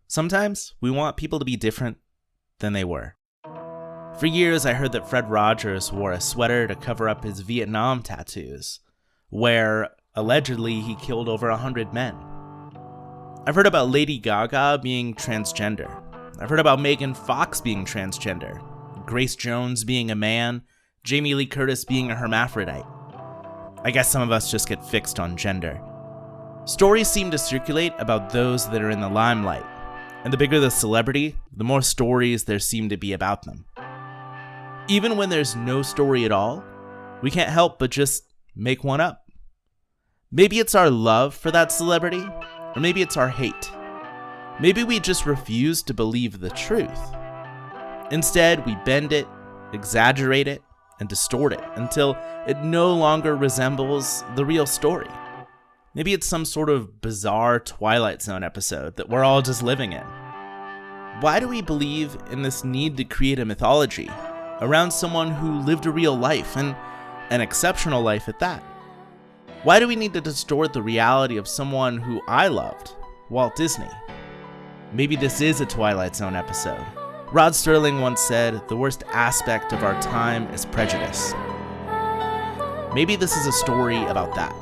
Sometimes we want people to be different than they were. For years, I heard that Fred Rogers wore a sweater to cover up his Vietnam tattoos, where allegedly he killed over 100 men. I've heard about Lady Gaga being transgender. I've heard about Megan Fox being transgender, Grace Jones being a man, Jamie Lee Curtis being a hermaphrodite. I guess some of us just get fixed on gender. Stories seem to circulate about those that are in the limelight, and the bigger the celebrity, the more stories there seem to be about them. Even when there's no story at all, we can't help but just make one up. Maybe it's our love for that celebrity, or maybe it's our hate. Maybe we just refuse to believe the truth. Instead, we bend it, exaggerate it, and distort it until it no longer resembles the real story. Maybe it's some sort of bizarre Twilight Zone episode that we're all just living in. Why do we believe in this need to create a mythology around someone who lived a real life, and an exceptional life at that? Why do we need to distort the reality of someone who I loved, Walt Disney? Maybe this is a Twilight Zone episode. Rod Serling once said, "The worst aspect of our time is prejudice." Maybe this is a story about that.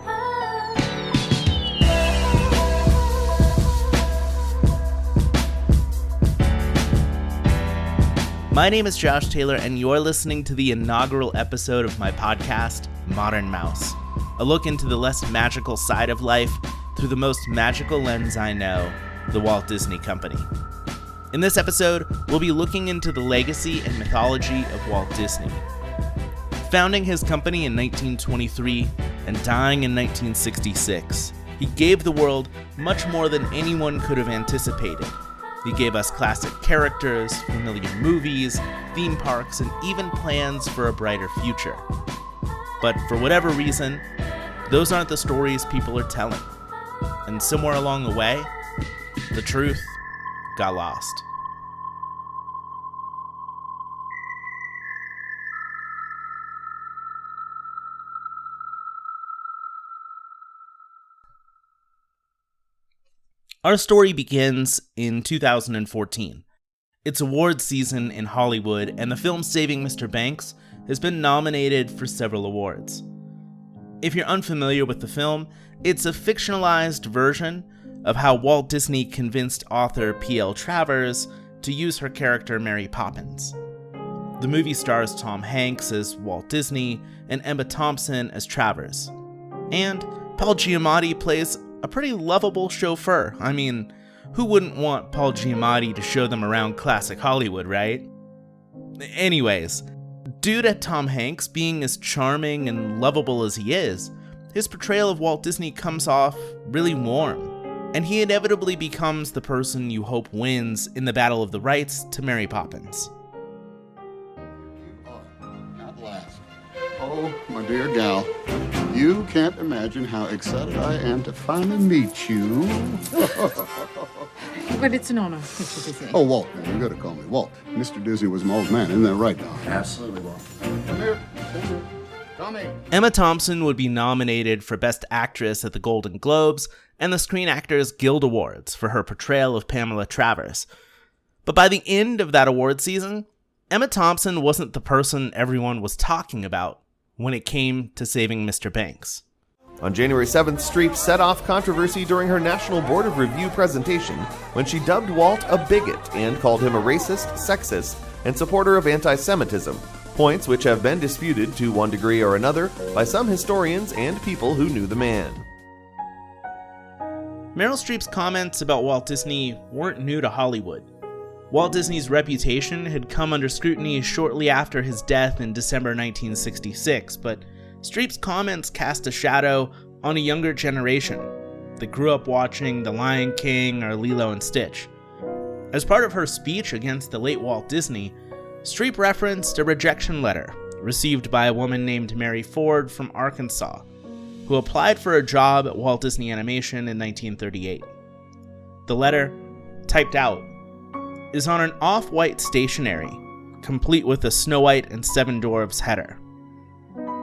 My name is Josh Taylor, and you're listening to the inaugural episode of my podcast, Modern Mouse, a look into the less magical side of life through the most magical lens I know, the Walt Disney Company. In this episode, we'll be looking into the legacy and mythology of Walt Disney. Founding his company in 1923 and dying in 1966, he gave the world much more than anyone could have anticipated. He gave us classic characters, familiar movies, theme parks, and even plans for a brighter future. But for whatever reason, those aren't the stories people are telling. And somewhere along the way, the truth got lost. Our story begins in 2014. It's awards season in Hollywood, and the film Saving Mr. Banks has been nominated for several awards. If you're unfamiliar with the film, it's a fictionalized version of how Walt Disney convinced author P.L. Travers to use her character Mary Poppins. The movie stars Tom Hanks as Walt Disney and Emma Thompson as Travers. And Paul Giamatti plays a pretty lovable chauffeur. I mean, who wouldn't want Paul Giamatti to show them around classic Hollywood, right? Anyways, due to Tom Hanks being as charming and lovable as he is, his portrayal of Walt Disney comes off really warm, and he inevitably becomes the person you hope wins in the battle of the rights to Mary Poppins. At last. Oh, my dear gal, you can't imagine how excited I am to finally meet you. But it's an honor, Mr. Disney. Oh, Walt, man, you gotta call me Walt. Mr. Disney was my old man, isn't that right, Doc? Absolutely, Walt. Come here. Tommy. Emma Thompson would be nominated for Best Actress at the Golden Globes and the Screen Actors Guild Awards for her portrayal of Pamela Travers. But by the end of that award season, Emma Thompson wasn't the person everyone was talking about when it came to Saving Mr. Banks. On January 7th, Streep set off controversy during her National Board of Review presentation when she dubbed Walt a bigot and called him a racist, sexist, and supporter of anti-Semitism, points which have been disputed to one degree or another by some historians and people who knew the man. Meryl Streep's comments about Walt Disney weren't new to Hollywood. Walt Disney's reputation had come under scrutiny shortly after his death in December 1966, but Streep's comments cast a shadow on a younger generation that grew up watching The Lion King or Lilo and Stitch. As part of her speech against the late Walt Disney, Streep referenced a rejection letter received by a woman named Mary Ford from Arkansas, who applied for a job at Walt Disney Animation in 1938. The letter, typed out, is on an off-white stationery, complete with a Snow White and Seven Dwarfs header.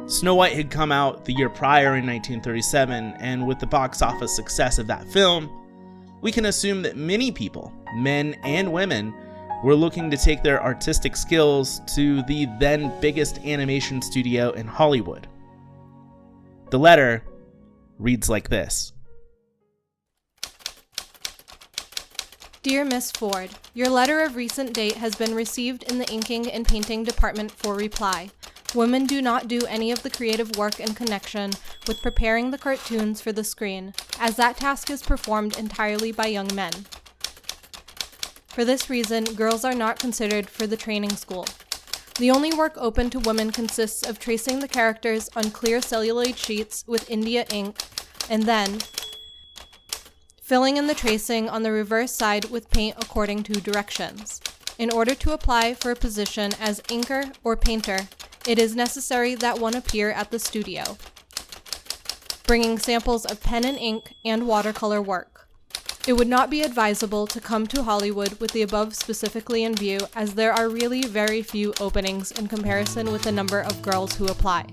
Snow White had come out the year prior in 1937, and with the box office success of that film, we can assume that many people, men and women, were looking to take their artistic skills to the then biggest animation studio in Hollywood. The letter reads like this. Dear Miss Ford, your letter of recent date has been received in the inking and painting department for reply. Women do not do any of the creative work in connection with preparing the cartoons for the screen, as that task is performed entirely by young men. For this reason, girls are not considered for the training school. The only work open to women consists of tracing the characters on clear celluloid sheets with India ink, and then filling in the tracing on the reverse side with paint according to directions. In order to apply for a position as inker or painter, it is necessary that one appear at the studio, bringing samples of pen and ink and watercolor work. It would not be advisable to come to Hollywood with the above specifically in view, as there are really very few openings in comparison with the number of girls who apply.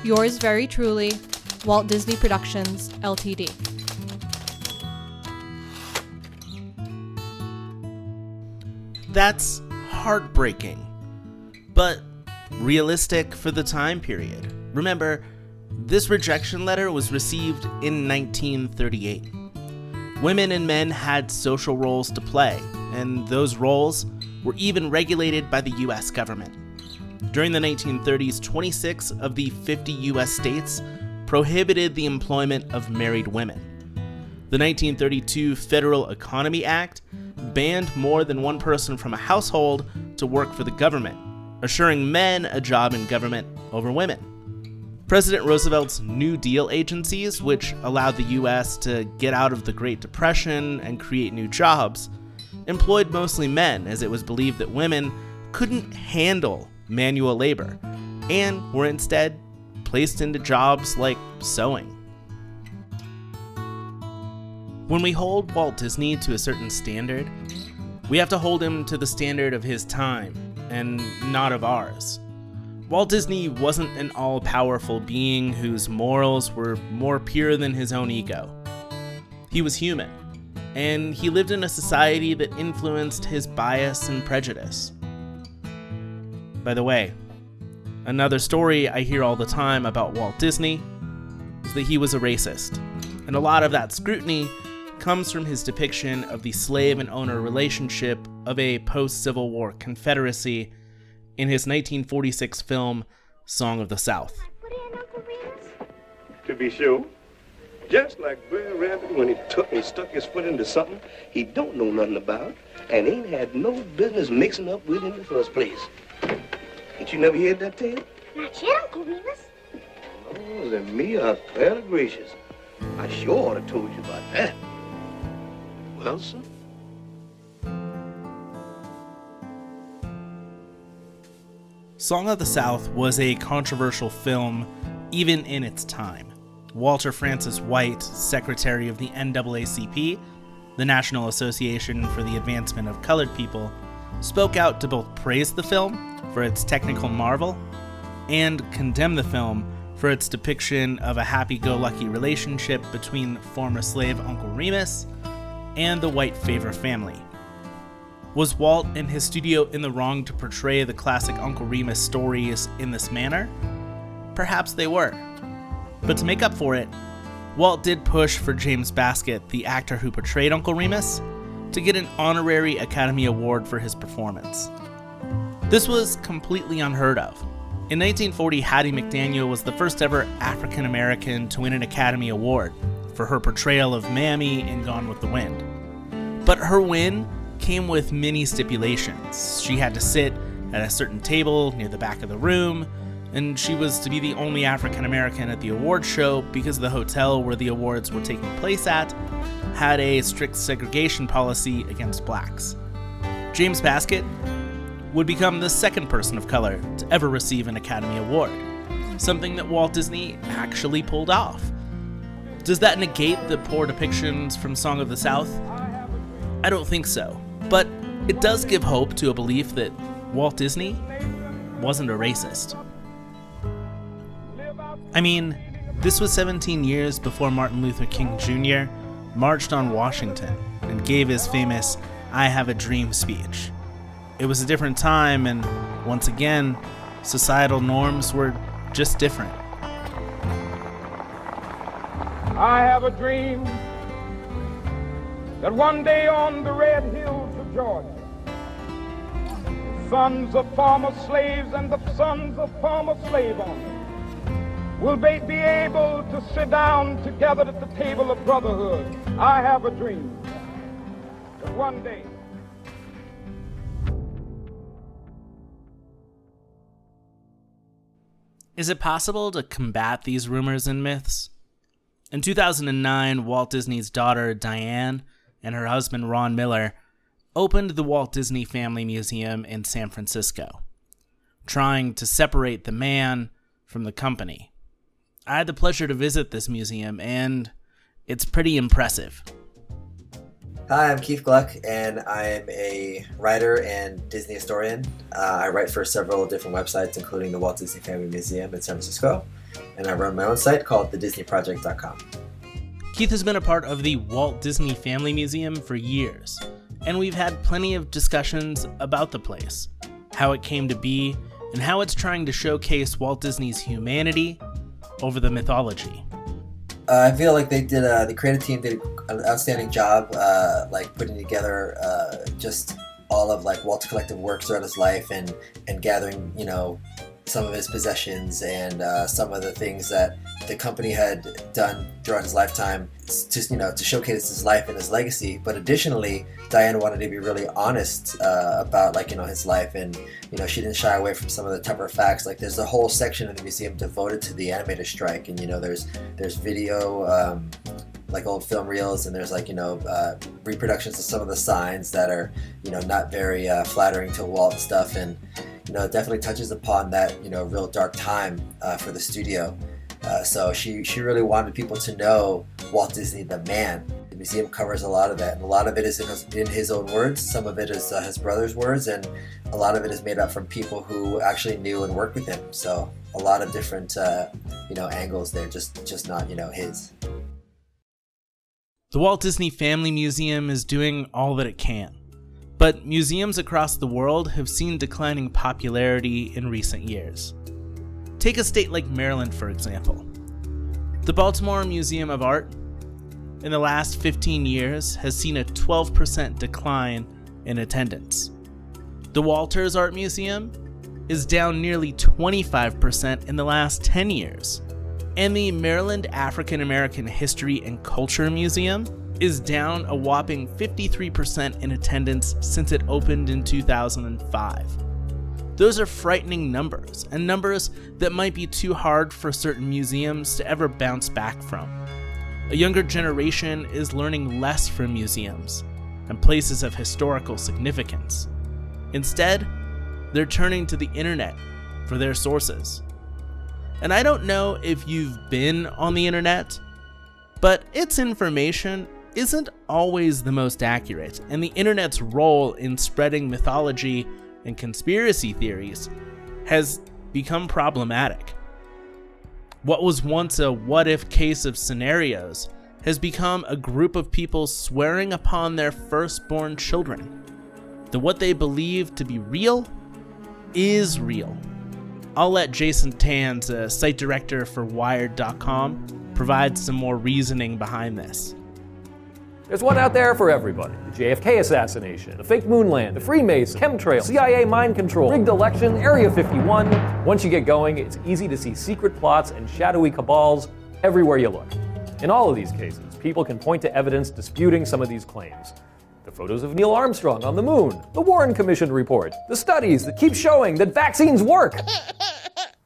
Yours very truly, Walt Disney Productions, Ltd. That's heartbreaking, but realistic for the time period. Remember, this rejection letter was received in 1938. Women and men had social roles to play, and those roles were even regulated by the US government. During the 1930s, 26 of the 50 US states prohibited the employment of married women. The 1932 Federal Economy Act banned more than one person from a household to work for the government, assuring men a job in government over women. President Roosevelt's New Deal agencies, which allowed the U.S. to get out of the Great Depression and create new jobs, employed mostly men, as it was believed that women couldn't handle manual labor and were instead placed into jobs like sewing. When we hold Walt Disney to a certain standard, we have to hold him to the standard of his time and not of ours. Walt Disney wasn't an all-powerful being whose morals were more pure than his own ego. He was human, and he lived in a society that influenced his bias and prejudice. By the way, another story I hear all the time about Walt Disney is that he was a racist, and a lot of that scrutiny comes from his depiction of the slave and owner relationship of a post-Civil War Confederacy in his 1946 film, Song of the South. To be sure. Just like Brer Rabbit when he stuck his foot into something he don't know nothing about and ain't had no business mixing up with in the first place. Ain't you never heard that tale? Not yet, Uncle Remus. Oh, then me are fairly gracious. I sure ought to told you about that. Well, sir? Song of the South was a controversial film even in its time. Walter Francis White, secretary of the NAACP, the National Association for the Advancement of Colored People, spoke out to both praise the film for its technical marvel and condemn the film for its depiction of a happy-go-lucky relationship between former slave Uncle Remus and the white Favor family. Was Walt and his studio in the wrong to portray the classic Uncle Remus stories in this manner? Perhaps they were. But to make up for it, Walt did push for James Baskett, the actor who portrayed Uncle Remus, to get an honorary Academy Award for his performance. This was completely unheard of. In 1940, Hattie McDaniel was the first ever African American to win an Academy Award for her portrayal of Mammy in Gone with the Wind. But her win came with many stipulations. She had to sit at a certain table near the back of the room, and she was to be the only African American at the award show because the hotel where the awards were taking place at had a strict segregation policy against blacks. James Baskett would become the second person of color to ever receive an Academy Award, something that Walt Disney actually pulled off. Does that negate the poor depictions from Song of the South? I don't think so, but it does give hope to a belief that Walt Disney wasn't a racist. I mean, this was 17 years before Martin Luther King Jr. marched on Washington and gave his famous "I Have a Dream" speech. It was a different time, and once again, societal norms were just different. I have a dream that one day on the red hills of Georgia, sons of former slaves and the sons of former slave owners will be able to sit down together at the table of brotherhood. I have a dream that one day. Is it possible to combat these rumors and myths? In 2009, Walt Disney's daughter Diane and her husband Ron Miller opened the Walt Disney Family Museum in San Francisco, trying to separate the man from the company. I had the pleasure to visit this museum, and it's pretty impressive. Hi, I'm Keith Gluck, and I'm a writer and Disney historian. I write for several different websites, including the Walt Disney Family Museum in San Francisco, and I run my own site called thedisneyproject.com. Keith has been a part of the Walt Disney Family Museum for years, and we've had plenty of discussions about the place, how it came to be, and how it's trying to showcase Walt Disney's humanity over the mythology. I feel like the creative team did an outstanding job, putting together just all of Walt's collective works throughout his life and gathering, some of his possessions and some of the things that the company had done throughout his lifetime to showcase his life and his legacy. But additionally, Diane wanted to be really honest about his life, and she didn't shy away from some of the tougher facts. Like there's a whole section of the museum devoted to the animator strike, and there's video old film reels, and there's reproductions of some of the signs that are not very flattering to Walt and stuff, and it definitely touches upon that real dark time for the studio. So she really wanted people to know Walt Disney the man. The museum covers a lot of that, and a lot of it is in his own words, some of it is his brother's words, and a lot of it is made up from people who actually knew and worked with him. So a lot of different angles there, just not his. The Walt Disney Family Museum is doing all that it can, but museums across the world have seen declining popularity in recent years. Take a state like Maryland, for example. The Baltimore Museum of Art, in the last 15 years, has seen a 12% decline in attendance. The Walters Art Museum is down nearly 25% in the last 10 years. And the Maryland African American History and Culture Museum is down a whopping 53% in attendance since it opened in 2005. Those are frightening numbers, and numbers that might be too hard for certain museums to ever bounce back from. A younger generation is learning less from museums and places of historical significance. Instead, they're turning to the internet for their sources. And I don't know if you've been on the internet, but its information isn't always the most accurate, and the internet's role in spreading mythology and conspiracy theories has become problematic. What was once a what-if case of scenarios has become a group of people swearing upon their firstborn children that what they believe to be real is real. I'll let Jason Tanz, a site director for Wired.com, provide some more reasoning behind this. There's one out there for everybody. The JFK assassination, the fake moon land, the Freemasons, chemtrails, CIA mind control, rigged election, Area 51. Once you get going, it's easy to see secret plots and shadowy cabals everywhere you look. In all of these cases, people can point to evidence disputing some of these claims. The photos of Neil Armstrong on the moon, the Warren Commission report, the studies that keep showing that vaccines work.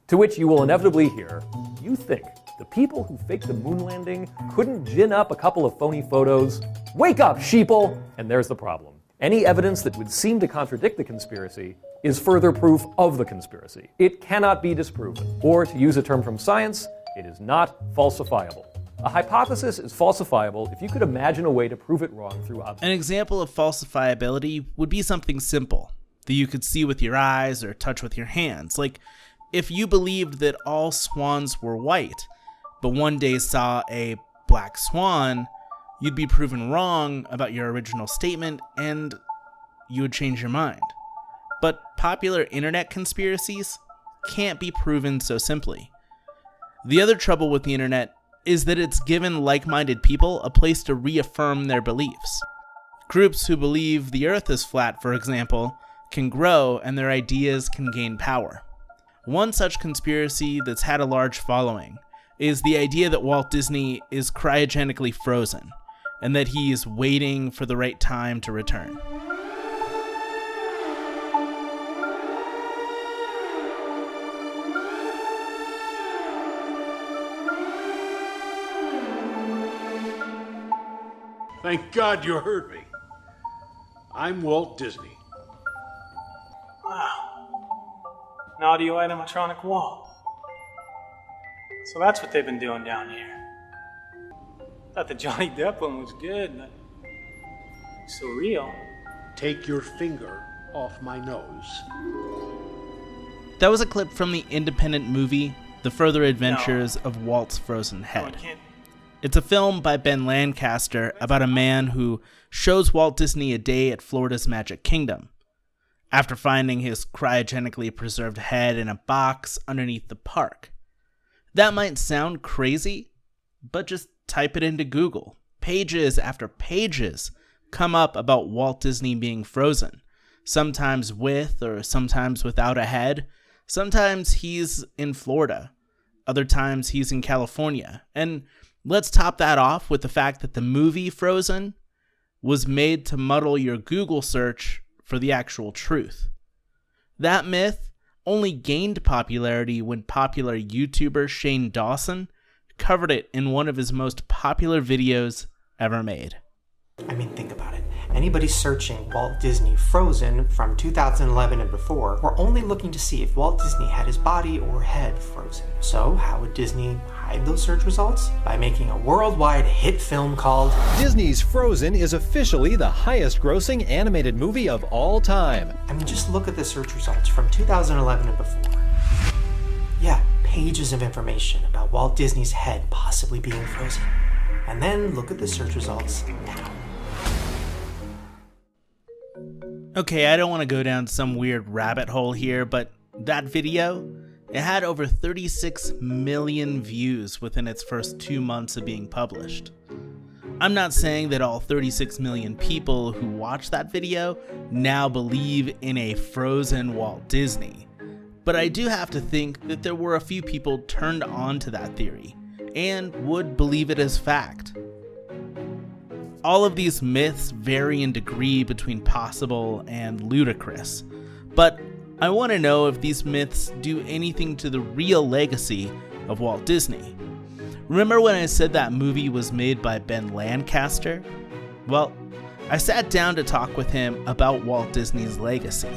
To which you will inevitably hear, you think the people who faked the moon landing couldn't gin up a couple of phony photos? Wake up, sheeple! And there's the problem. Any evidence that would seem to contradict the conspiracy is further proof of the conspiracy. It cannot be disproven. Or, to use a term from science, it is not falsifiable. A hypothesis is falsifiable if you could imagine a way to prove it wrong through observation. An example of falsifiability would be something simple that you could see with your eyes or touch with your hands. Like, if you believed that all swans were white, but one day saw a black swan, You'd be proven wrong about your original statement, and you would change your mind. But popular internet conspiracies can't be proven so simply. The other trouble with the internet is that it's given like-minded people a place to reaffirm their beliefs. Groups who believe the Earth is flat, for example, can grow and their ideas can gain power. One such conspiracy that's had a large following is the idea that Walt Disney is cryogenically frozen and that he is waiting for the right time to return. Thank God you heard me. I'm Walt Disney. Wow. An audio animatronic Walt. So that's what they've been doing down here. Thought the Johnny Depp one was good, but so real. Take your finger off my nose. That was a clip from the independent movie, The Further Adventures of Walt's Frozen Head. It's a film by Ben Lancaster about a man who shows Walt Disney a day at Florida's Magic Kingdom. After finding his cryogenically preserved head in a box underneath the park. That might sound crazy, but just type it into Google. Pages after pages come up about Walt Disney being frozen, sometimes with or sometimes without a head. Sometimes he's in Florida, other times he's in California. And let's top that off with the fact that the movie Frozen was made to muddle your Google search for the actual truth. That myth only gained popularity when popular YouTuber Shane Dawson covered it in one of his most popular videos ever made. I mean, think about it. Anybody searching Walt Disney Frozen from 2011 and before were only looking to see if Walt Disney had his body or head frozen. So how would Disney hide those search results? By making a worldwide hit film called Disney's Frozen is officially the highest grossing animated movie of all time. I mean, just look at the search results from 2011 and before. Yeah, pages of information about Walt Disney's head possibly being frozen. And then look at the search results now. Okay, I don't want to go down some weird rabbit hole here, but that video, it had over 36 million views within its first 2 months of being published. I'm not saying that all 36 million people who watched that video now believe in a frozen Walt Disney, but I do have to think that there were a few people turned on to that theory and would believe it as fact. All of these myths vary in degree between possible and ludicrous, but I want to know if these myths do anything to the real legacy of Walt Disney. Remember when I said that movie was made by Ben Lancaster? Well, I sat down to talk with him about Walt Disney's legacy.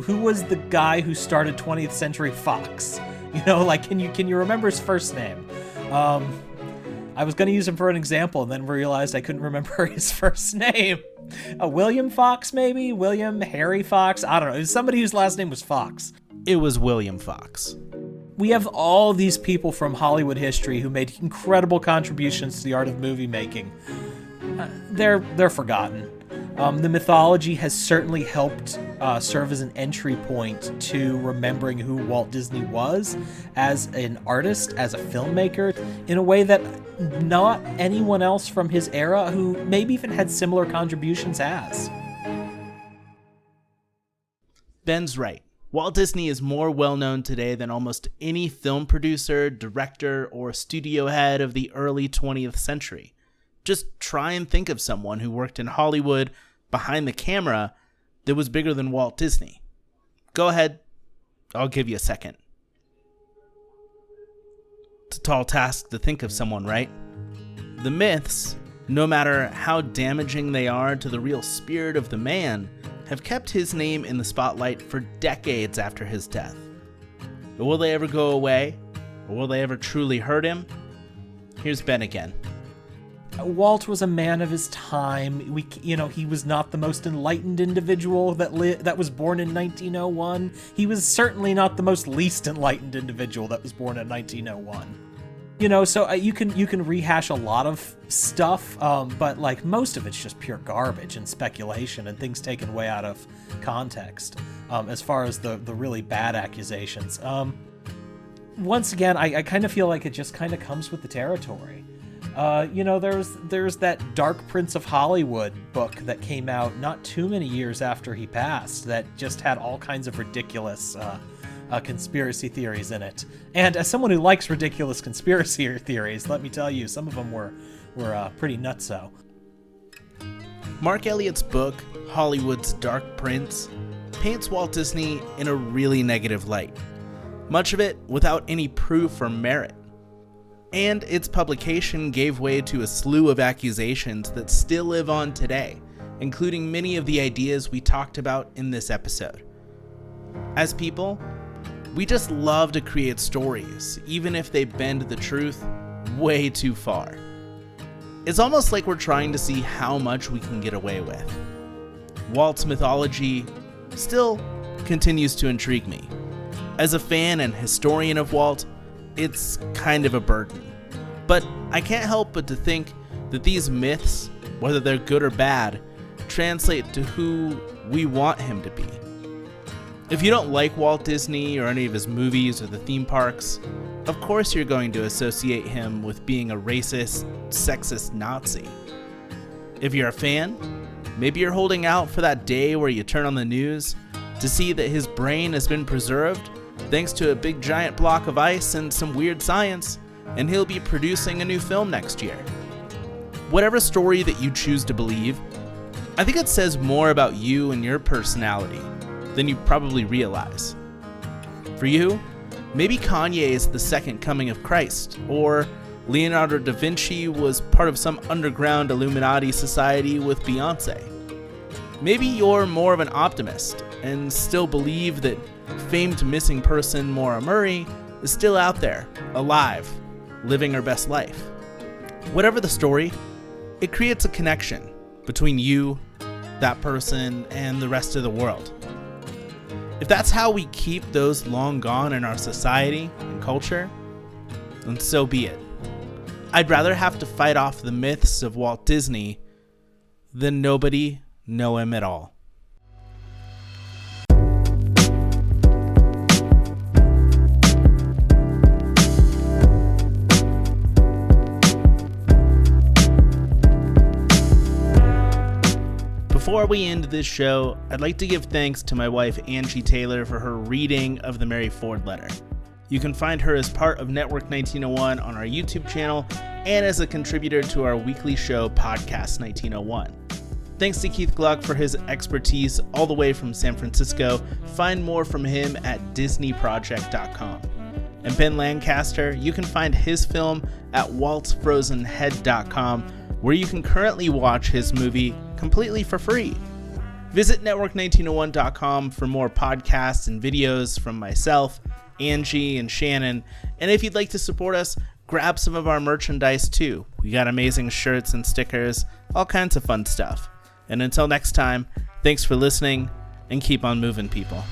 Who was the guy who started 20th Century Fox? You know, like, can you remember his first name? I was going to use him for an example and then realized I couldn't remember his first name. William Fox, maybe? William Harry Fox? I don't know. It was somebody whose last name was Fox. It was William Fox. We have all these people from Hollywood history who made incredible contributions to the art of movie making. They're forgotten. The mythology has certainly helped serve as an entry point to remembering who Walt Disney was as an artist, as a filmmaker, in a way that not anyone else from his era who maybe even had similar contributions has. Ben's right. Walt Disney is more well-known today than almost any film producer, director, or studio head of the early 20th century. Just try and think of someone who worked in Hollywood behind the camera that was bigger than Walt Disney. Go ahead. I'll give you a second. It's a tall task to think of someone, right? The myths, no matter how damaging they are to the real spirit of the man, have kept his name in the spotlight for decades after his death. But will they ever go away? Or will they ever truly hurt him? Here's Ben again. Walt was a man of his time. He was not the most enlightened individual that was born in 1901. He was certainly not the most least enlightened individual that was born in 1901. So you can rehash a lot of stuff, but like most of it's just pure garbage and speculation and things taken way out of context. As far as the really bad accusations, once again, I kind of feel like it just kind of comes with the territory. There's that Dark Prince of Hollywood book that came out not too many years after he passed that just had all kinds of ridiculous conspiracy theories in it. And as someone who likes ridiculous conspiracy theories, let me tell you, some of them were pretty nutso. Mark Elliott's book, Hollywood's Dark Prince, paints Walt Disney in a really negative light, much of it without any proof or merit. And its publication gave way to a slew of accusations that still live on today, including many of the ideas we talked about in this episode. As people, we just love to create stories, even if they bend the truth way too far. It's almost like we're trying to see how much we can get away with. Walt's mythology still continues to intrigue me. As a fan and historian of Walt, it's kind of a burden. But I can't help but to think that these myths, whether they're good or bad, translate to who we want him to be. If you don't like Walt Disney or any of his movies or the theme parks, of course you're going to associate him with being a racist, sexist Nazi. If you're a fan, maybe you're holding out for that day where you turn on the news to see that his brain has been preserved thanks to a big giant block of ice and some weird science, and he'll be producing a new film next year. Whatever story that you choose to believe, I think it says more about you and your personality than you probably realize. For you, maybe Kanye is the second coming of Christ, or Leonardo da Vinci was part of some underground Illuminati society with Beyonce. Maybe you're more of an optimist and still believe that famed missing person Maura Murray is still out there, alive, living her best life. Whatever the story, it creates a connection between you, that person, and the rest of the world. If that's how we keep those long gone in our society and culture, then so be it. I'd rather have to fight off the myths of Walt Disney than nobody know him at all. Before we end this show, I'd like to give thanks to my wife Angie Taylor for her reading of the Mary Ford letter. You can find her as part of Network 1901 on our YouTube channel and as a contributor to our weekly show, Podcast 1901. Thanks to Keith Gluck for his expertise all the way from San Francisco. Find more from him at DisneyProject.com. And Ben Lancaster, you can find his film at waltsfrozenhead.com, where you can currently watch his movie completely for free. Visit network1901.com for more podcasts and videos from myself, Angie, and Shannon. And if you'd like to support us, grab some of our merchandise too. We got amazing shirts and stickers, all kinds of fun stuff. And until next time, thanks for listening, and keep on moving, people.